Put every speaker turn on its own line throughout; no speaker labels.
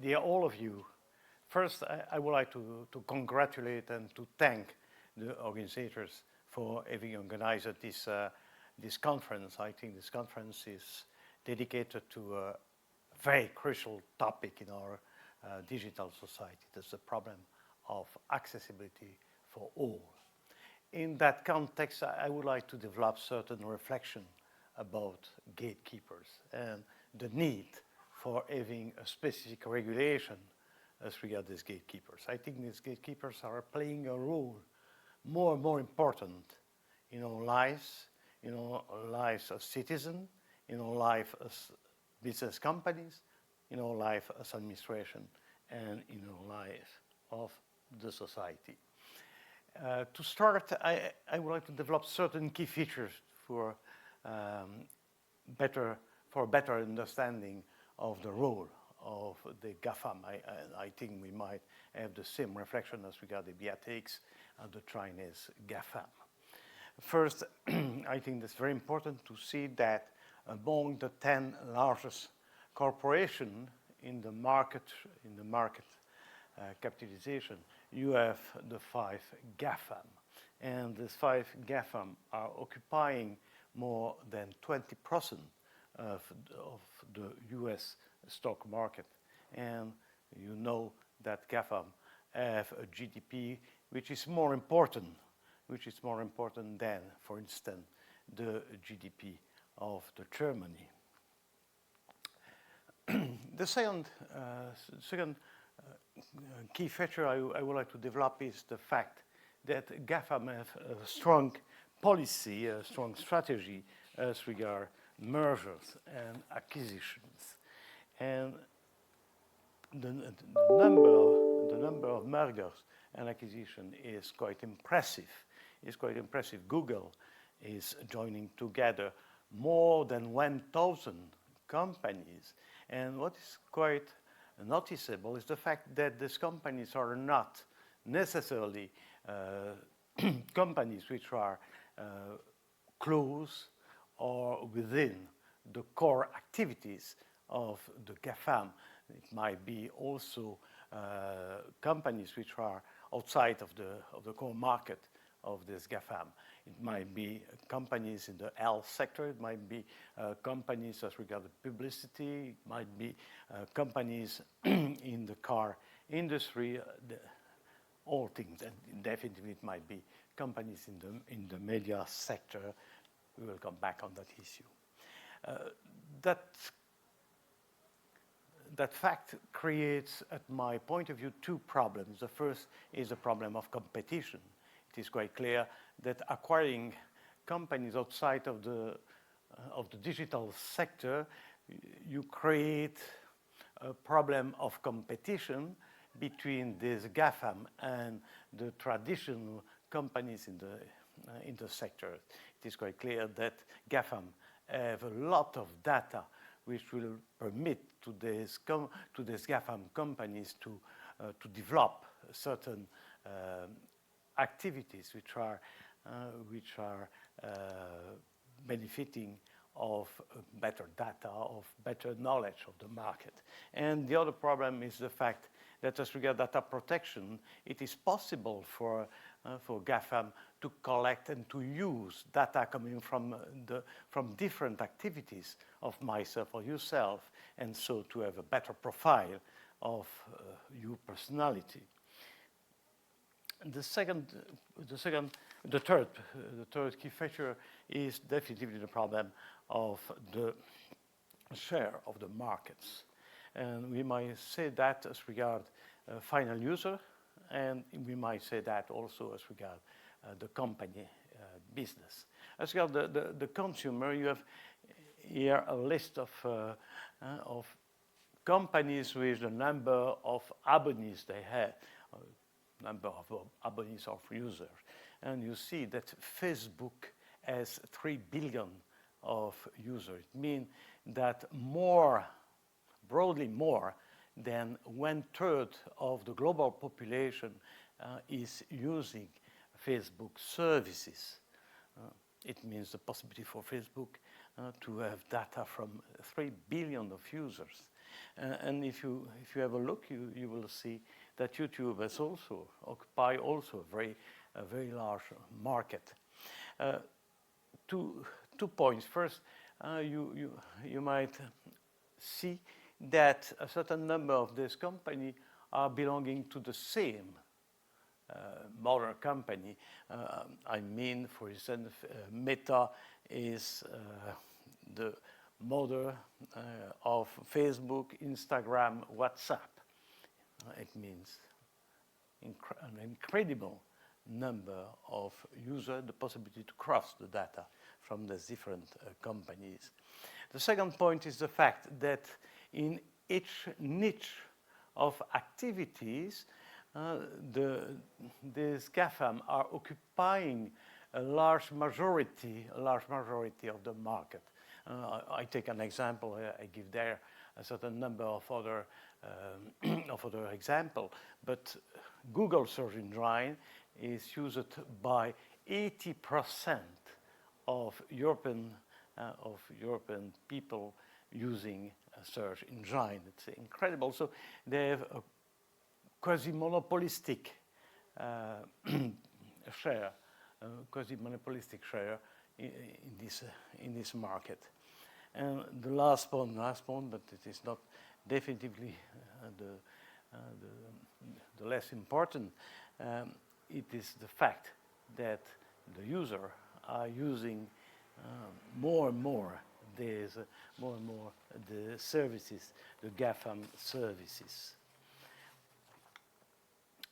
dear all of you, first I would like to congratulate and to thank the organizers for having organized this conference. I think this conference is dedicated to a very crucial topic in our digital society. That's the problem of accessibility for all. In that context, I would like to develop certain reflection about gatekeepers and the need for having a specific regulation as regards these gatekeepers. I think these gatekeepers are playing a role more and more important in our lives, in our lives as citizens, in our life as business companies, in our life as administration, and in our life of the society. To start, I would like to develop certain key features for better understanding of the role of the GAFAM. I think we might have the same reflection as regards the BATX and the Chinese GAFAM. First, I think it's very important to see that among the 10 largest corporations in the market capitalization, you have the 5 GAFAM. And these 5 GAFAM are occupying more than 20% of the US stock market. And you know that GAFAM have a GDP which is more important than, for instance, the GDP of the Germany. The second key feature I would like to develop is the fact that GAFAM have a strong policy, a strong strategy as regards mergers and acquisitions. And the number of mergers and acquisitions is quite impressive. Google is joining together more than 1,000 companies. And what is quite noticeable is the fact that these companies are not necessarily companies which are close or within the core activities of the GAFAM. It might be also companies which are outside of the core market of this GAFAM. It might be companies in the health sector, it might be companies as regards publicity, it might be companies in the car industry, all things, and definitely it might be companies in the media sector. We will come back on that issue. That fact creates, at my point of view, 2 problems. The first is a problem of competition. It is quite clear that acquiring companies outside of the digital sector, you create a problem of competition between this GAFAM and the traditional companies in the sector. It is quite clear that GAFAM have a lot of data which will permit to these GAFAM companies to develop certain activities which are benefiting of better data, of better knowledge of the market. And the other problem is the fact that as regards data protection, it is possible for GAFAM to collect and to use data coming from different activities of myself or yourself, and so to have a better profile of your personality. The third key feature is definitely the problem of the share of the markets. And we might say that as regard final user, and we might say that also as regard the company business. As regard the consumer, you have here a list of companies with the number of abonnees they have, number of abonnees of users. And you see that Facebook has 3 billion of users. It means that broadly more than 1/3 of the global population is using Facebook services. It means the possibility for Facebook to have data from 3 billion of users. And if you have a look, you will see that YouTube has also occupy also a very large market. Two points. First, you might see that a certain number of these companies are belonging to the same mother company. I mean, for instance, Meta is the mother of Facebook, Instagram, WhatsApp. It means an incredible number of users, the possibility to cross the data from these different companies. The second point is the fact that in each niche of activities, these GAFAM are occupying a large majority of the market. I take an example. I give there a certain number of other examples, but Google search engine is used by 80% of European people using a search engine. It's incredible. So they have a quasi-monopolistic share, in this market. And the last point, but it is not definitively the less important. It is the fact that the user are using more and more the services, the GAFAM services.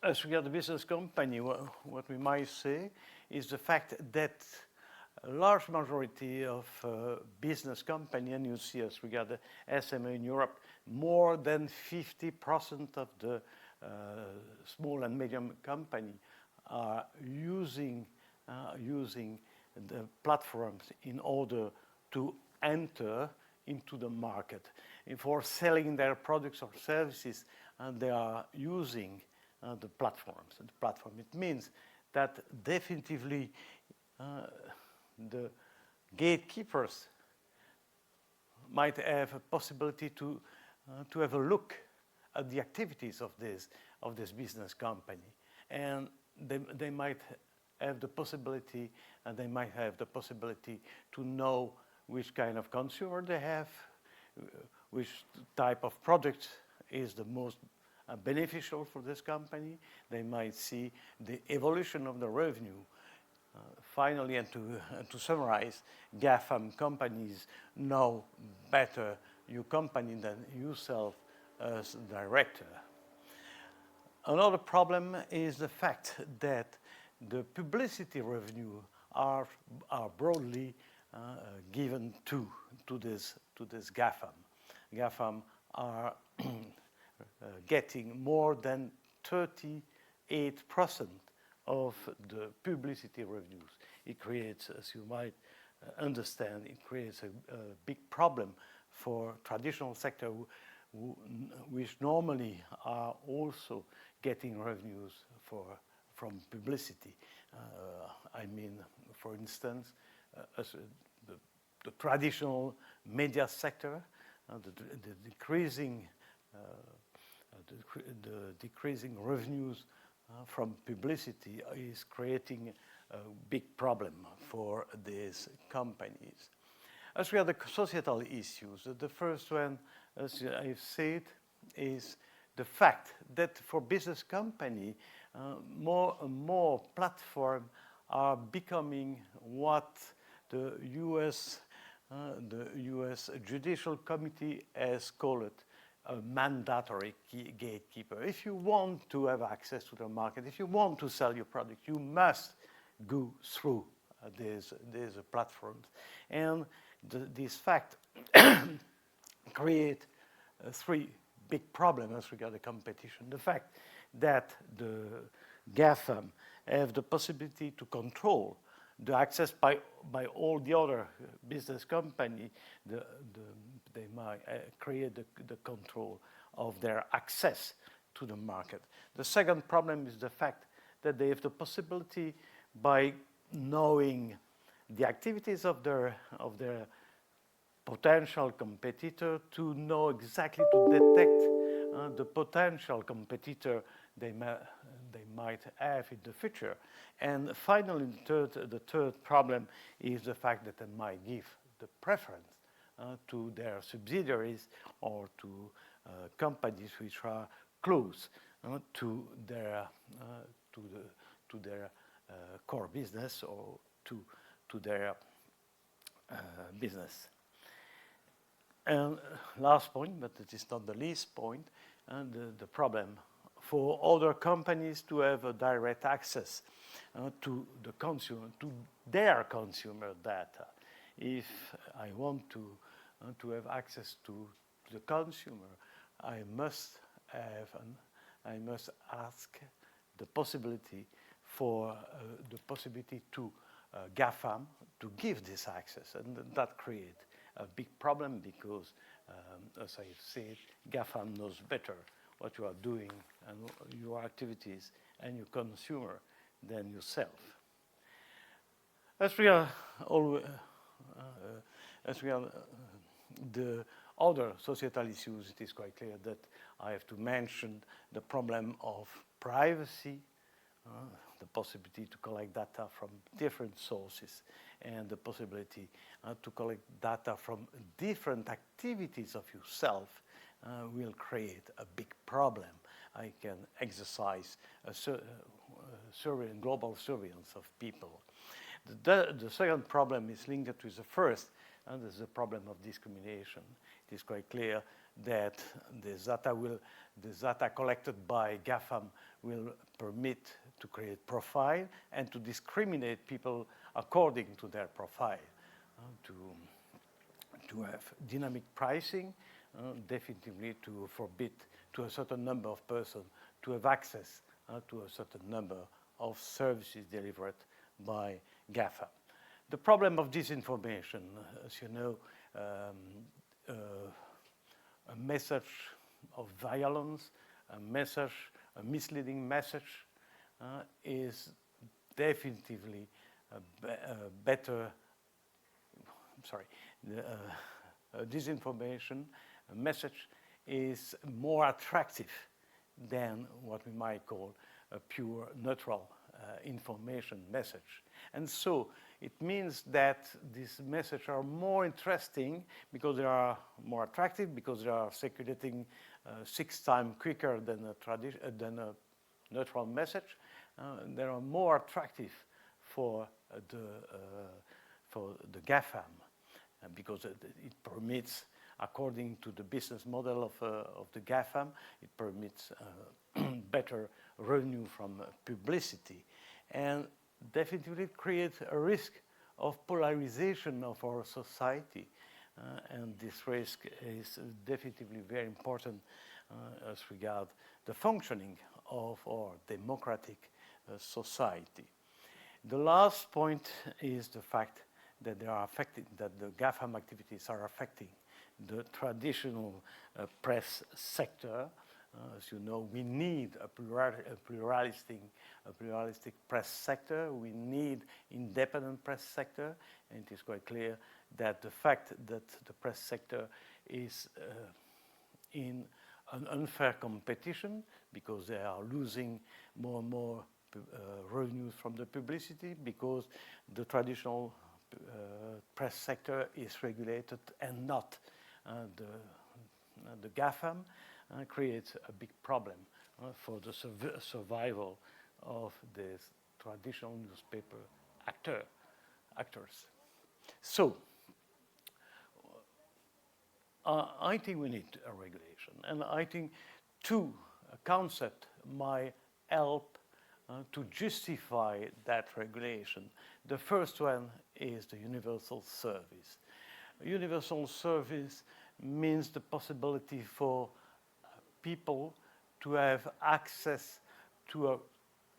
As regards the business company, what we might say is the fact that a large majority of business company, and you see as regards the SME in Europe, more than 50% of the small and medium company are using the platforms in order to enter into the market. And for selling their products or services, they are using the platforms. And the platform, it means that definitively the gatekeepers might have a possibility to have a look at the activities of this business company, and they might have the possibility, to know which kind of consumer they have, which type of product is the most beneficial for this company. They might see the evolution of the revenue. Finally, and to summarize, GAFAM companies know better your company than yourself as director. Another problem is the fact that the publicity revenue are broadly given to this GAFAM. GAFAM are getting more than 38% of the publicity revenues. It creates, as you might understand, it creates a big problem for traditional sector which normally are also getting revenues from publicity. I mean, for instance, as the traditional media sector, the decreasing revenues from publicity is creating a big problem for these companies. As we have the societal issues, the first one, as I've said, is the fact that for business company, more and more platforms are becoming what the US Judicial Committee has called it, a mandatory gatekeeper. If you want to have access to the market, if you want to sell your product, you must go through these platforms. And this fact create three big problems as regards the competition. The fact that the GAFAM have the possibility to control the access by all the other business company, they might create the control of their access to the market. The second problem is the fact that they have the possibility, by knowing the activities of their potential competitor, to know exactly, to detect the potential competitor they might have in the future. And finally, the third problem is the fact that they might give the preference to their subsidiaries or to companies which are close to their core business or to their business. And last point, but it is not the least point, the problem for other companies to have a direct access to the consumer, to their consumer data. If I want to have access to the consumer, I must ask the possibility for the possibility to GAFAM to give this access, and that creates a big problem because, as I said, GAFAM knows better what you are doing and your activities and your consumer than yourself. As we are the other societal issues, it is quite clear that I have to mention the problem of privacy, the possibility to collect data from different sources, and the possibility to collect data from different activities of yourself will create a big problem. I can exercise a global surveillance of people. The second problem is linked to the first, and there's a problem of discrimination. It is quite clear that the data collected by GAFAM will permit to create profile and to discriminate people according to their profile, to have dynamic pricing, definitively to forbid to a certain number of persons to have access to a certain number of services delivered by GAFAM. The problem of disinformation, as you know, a message of violence, a misleading message is definitively disinformation message is more attractive than what we might call a pure neutral information message. And so it means that these messages are more interesting because they are more attractive, because they are circulating 6 times quicker than a neutral message. They are more attractive for the GAFAM because it permits, according to the business model of the GAFAM, it permits better revenue from publicity, and definitely creates a risk of polarization of our society. And this risk is definitively very important as regards the functioning of our democratic society. The last point is the fact that that the GAFAM activities are affecting the traditional press sector. As you know, we need a pluralistic press sector. We need independent press sector, and it is quite clear that the fact that the press sector is in an unfair competition because they are losing more and more revenues from the publicity, because the traditional press sector is regulated and not the GAFAM, creates a big problem for the survival of these traditional newspaper actors. So, I think we need a regulation, and I think 2 concepts might help to justify that regulation. The first one is the universal service. Universal service means the possibility for people to have access to a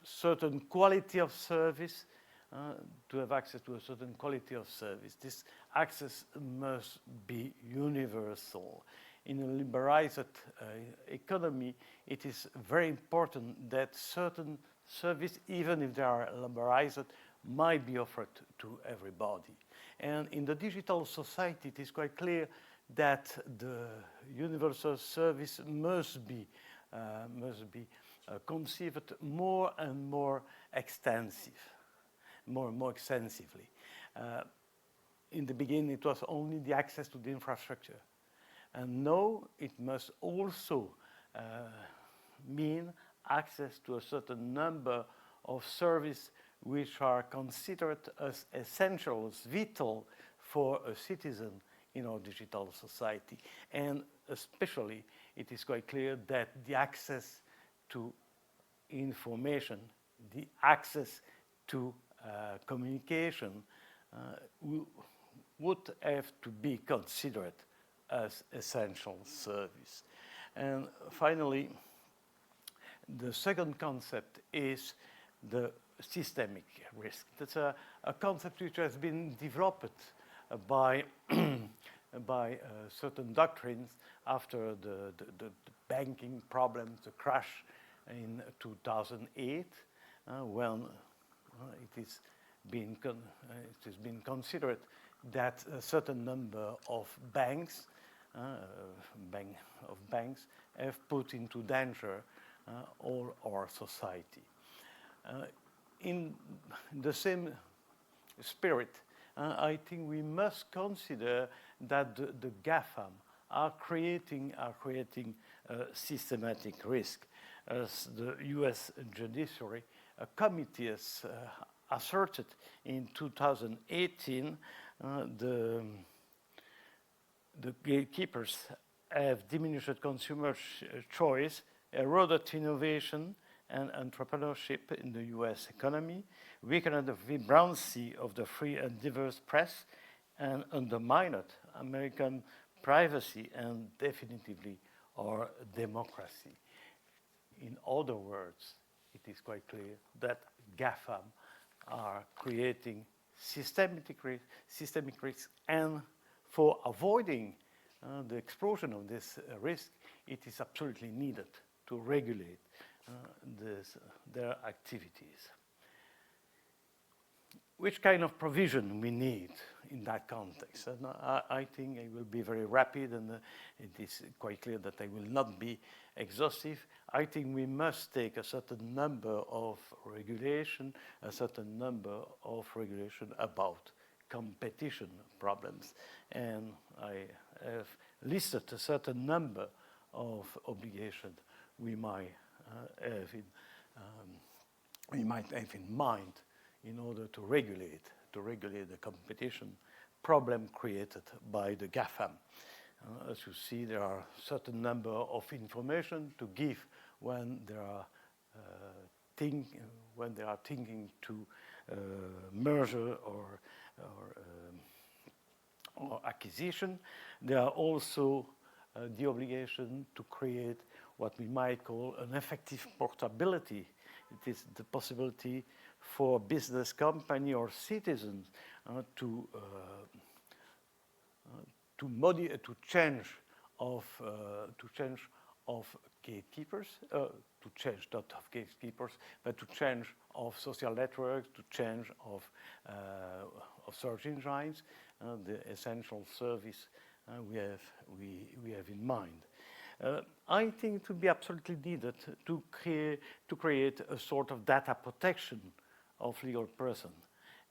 certain quality of service, This access must be universal. In a liberalized economy, it is very important that certain service, even if they are liberalized, might be offered to everybody. And in the digital society, it is quite clear that the universal service must be conceived more and more extensive, more and more extensively. In the beginning, it was only the access to the infrastructure. And now it must also mean access to a certain number of services which are considered as essential, as vital for a citizen in our digital society. And especially, it is quite clear that the access to information, the access to communication would have to be considered as essential service. And finally, the second concept is the systemic risk. That's a concept which has been developed by, by certain doctrines after the banking problems, the crash in 2008, when it has been considered that a certain number of banks have put into danger all our society. In the same spirit, I think we must consider that the GAFAM are creating systematic risk. As the US judiciary committee has asserted in 2018, the gatekeepers have diminished consumer choice, eroded innovation and entrepreneurship in the US economy, weakened the vibrancy of the free and diverse press, and undermined American privacy and definitively our democracy. In other words, it is quite clear that GAFAM are creating systemic risk, and for avoiding the explosion of this risk, it is absolutely needed to regulate their activities. Which kind of provision we need in that context? And I think I will be very rapid, and it is quite clear that I will not be exhaustive. I think we must take a certain number of regulation about competition problems. And I have listed a certain number of obligations we might have in mind in order to regulate the competition problem created by the GAFAM. As you see, there are a certain number of information to give when they are thinking to merger or acquisition. There are also the obligation to create what we might call an effective portability. It is the possibility for business company or citizens to change of gatekeepers, to change not of gatekeepers, but to change of social networks, to change of search engines, the essential service we have in mind. I think it would be absolutely needed to create a sort of data protection of legal person,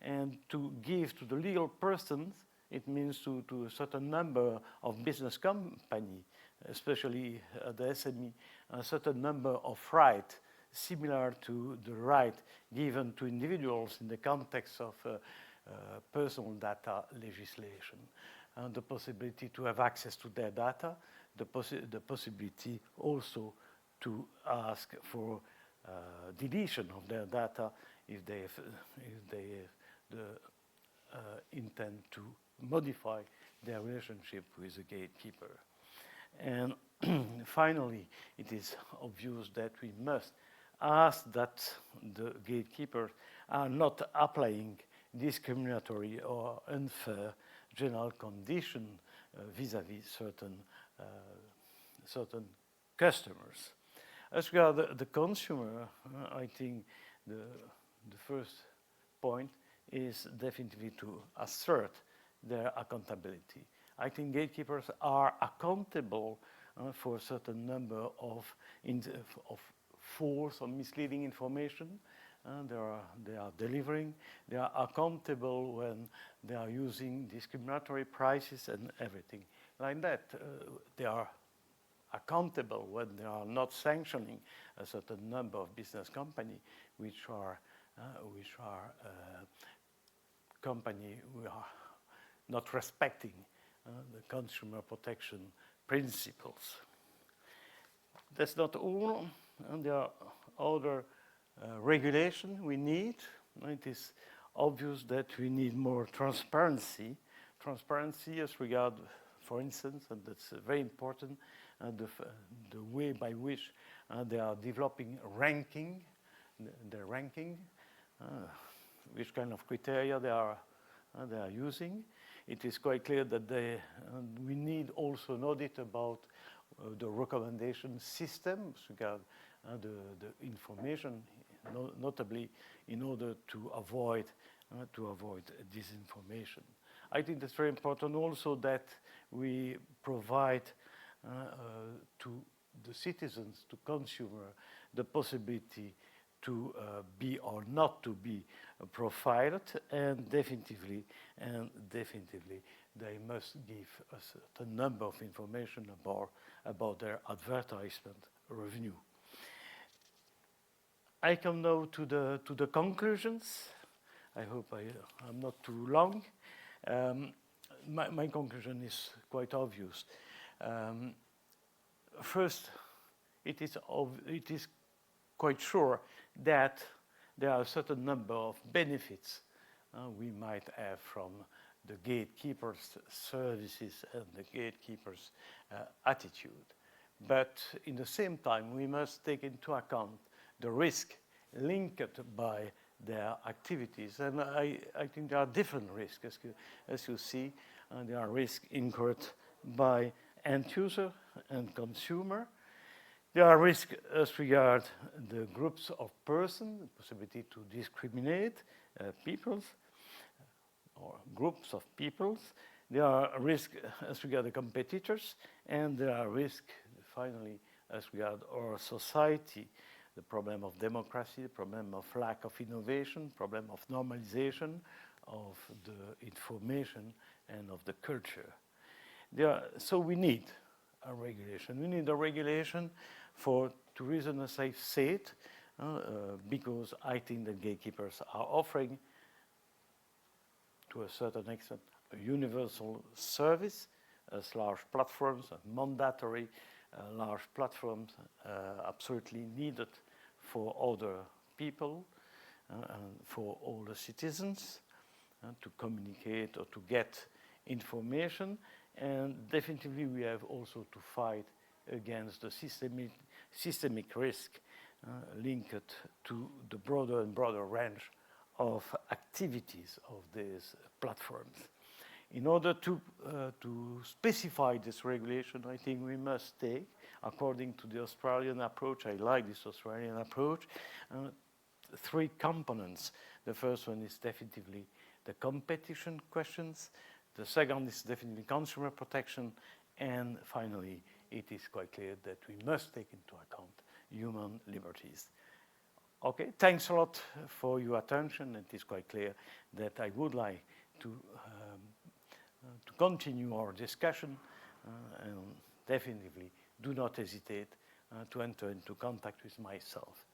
and to give to the legal persons, it means to a certain number of business company, especially the SME, a certain number of rights similar to the right given to individuals in the context of personal data legislation. And the possibility to have access to their data, the possibility also to ask for deletion of their data if they have the intent to modify their relationship with the gatekeeper. And finally, it is obvious that we must ask that the gatekeepers are not applying discriminatory or unfair general condition vis-à-vis certain customers. As regards the consumer, I think the first point is definitely to assert their accountability. I think gatekeepers are accountable for a certain number of false or misleading information they are delivering. They are accountable when they are using discriminatory prices and everything like that. They are accountable when they are not sanctioning a certain number of business companies which are companies who are not respecting the consumer protection principles. That's not all. And there are other regulation we need. It is obvious that we need more transparency. Transparency as regard, for instance, and that's very important, the way by which they are developing ranking, the ranking, which kind of criteria they are using. It is quite clear that we need also an audit about the recommendation system as regard the information, notably in order to avoid disinformation. I think that's very important also that we provide to the citizens, to consumer, the possibility to be or not to be profiled, and definitively they must give a certain number of information about their advertisement revenue. I come now to the conclusions. I hope I'm not too long. My conclusion is quite obvious. First, it is quite sure that there are a certain number of benefits we might have from the gatekeepers' services and the gatekeepers' attitude. But in the same time, we must take into account the risk linked by their activities. And I think there are different risks. As you see, there are risks incurred by end user and consumer. There are risks as regard the groups of persons, the possibility to discriminate peoples or groups of peoples. There are risks as regard the competitors, and there are risks, finally, as regard our society, the problem of democracy, the problem of lack of innovation, problem of normalization of the information and of the culture. So we need a regulation. We need a regulation for two reasons, as I said, because I think that gatekeepers are offering, to a certain extent, a universal service, as large platforms, mandatory large platforms, absolutely needed for other people and for all the citizens to communicate or to get information. And definitely we have also to fight against the systemic risk linked to the broader and broader range of activities of these platforms. In order to specify this regulation, I think we must take, according to the Australian approach, I like this Australian approach, three components. The first one is definitely the competition questions. The second is definitely consumer protection. And finally, it is quite clear that we must take into account human liberties. Okay, thanks a lot for your attention. It is quite clear that I would like to continue our discussion, and definitely do not hesitate to enter into contact with myself.